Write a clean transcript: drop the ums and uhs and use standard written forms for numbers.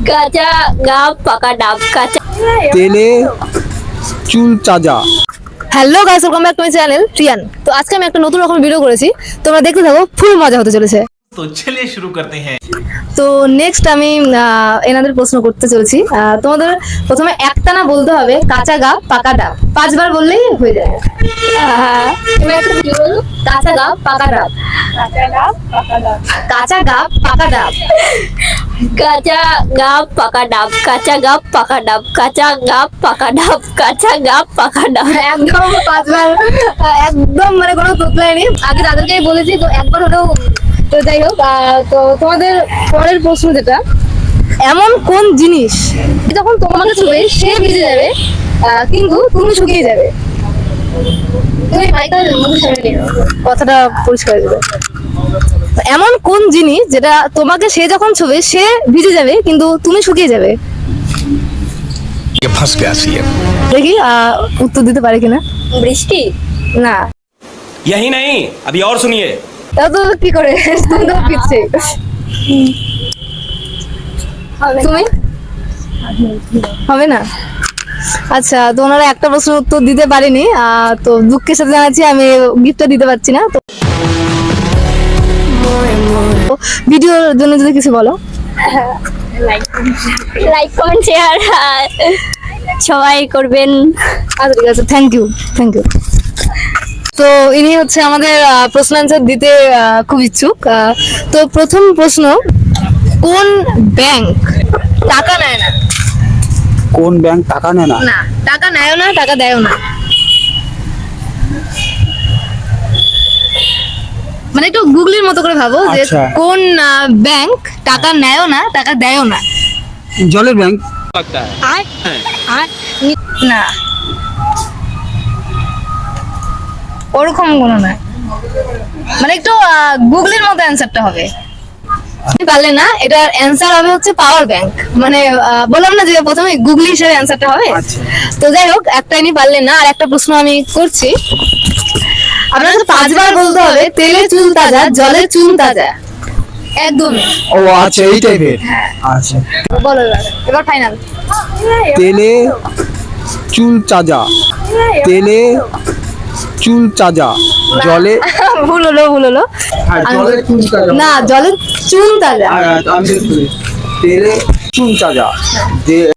কাঁচা গাব পাকা ডাব কাঁচা তেলে চুল চাজা। Hello guys, welcome back to my channel Riyan. তো আজকে আমি একটা নতুন রকম ভিডিও করেছি, তোমরা দেখতে থাকো, ফুল মজা হতে চলেছে। तो चलिए शुरू करते हैं। তো নেক্সট আমি এনাদের প্রশ্ন করতে চলছি। তোমাদের প্রথমে একটানা বলতে হবে কাঁচা গাব পাকা ডাব, 5 বার বললেই হয়ে যাবে। তুমি একটা কি বলো? কাঁচা গাব পাকা ডাব। কাঁচা গাব পাকা ডাব। কাঁচা গাব পাকা ডাব কাঁচা গাব পাকা ডাব কাঁচা গাব পাকা ডাব কাঁচা গাব পাকা ডাব। একদম 5 বার, একদম মানে কোনো তোতলাই নেই। আগে তাদেরকেই বলেছি, তো একবার হলেও। তো যাই হোক, তো তোমাদের পরের প্রশ্ন যেটা, এমন কোন জিনিস যখন তোমাকে ছুঁবে সে ভিজে যাবে কিন্তু তুমি শুকিয়ে যাবে? তুমি মাইকটা মুখের সামনে নিয়ে নাও, কথাটা পরিষ্কার হয়ে যাবে। এমন কোন জিনিস যেটা তোমাকে সে যখন ছুঁবে সে ভিজে যাবে কিন্তু তুমি শুকিয়ে যাবে? ये फंस गया सीएम। দেখি উত্তর দিতে পারে কিনা। বৃষ্টি না, यही नहीं, अभी और सुनिए। তা তো কি করে তুমি তো পিচ্ছে। তুমি হবে না? আচ্ছা, তো ওনারা একটা প্রশ্ন উত্তর দিতে পারেনি, তো দুঃখের সাথে জানাচ্ছি আমি গিফটটা দিতে পারছি না। তো ভিডিওর জন্য যদি কিছু বলো। লাইক কমেন্ট শেয়ার সবাই করবেন। আচ্ছা ঠিক আছে, থ্যাংক ইউ। তো ইনি হচ্ছে আমাদের প্রশ্ন আনসার দিতে খুব ইচ্ছুক। তো প্রথম প্রশ্ন, কোন ব্যাংক টাকা নেয় না? কোন ব্যাংক টাকা নেয় না? না, টাকা নেয়ও না, টাকা দেয়ও না। মানে একটু গুগলির মতো করে ভাবো যে আচ্ছা। কোন ব্যাংক টাকা নেয়ও না, টাকা দেয়ও না। জলের ব্যাংক। না, ওরকম কোনো না, মানে একটু গুগলির মতো অ্যান্সারটা হবে। পারলে না, এটার অ্যান্সার হবে হচ্ছে পাওয়ার ব্যাংক। মানে বললাম না যে প্রথমে গুগলি হিসেবে অ্যান্সারটা হবে। আচ্ছা। তো যাই হোক, একটাই নি পারলেন না। আর একটা প্রশ্ন আমি করছি, আপনাদের 5 বার বলতে হবে তেলে চুল তাজা জলে চুন তাজা। একদমই। ও আচ্ছা, এই টাইপের। আচ্ছা। বলো এবার ফাইনাল। তেলে চুল চাজা। তেলে চুল চাজা। জলে ভুল হলো। হ্যাঁ, জলে চুল চাজা। না, জলে চুন তাজা। তেলে চুল চাজা।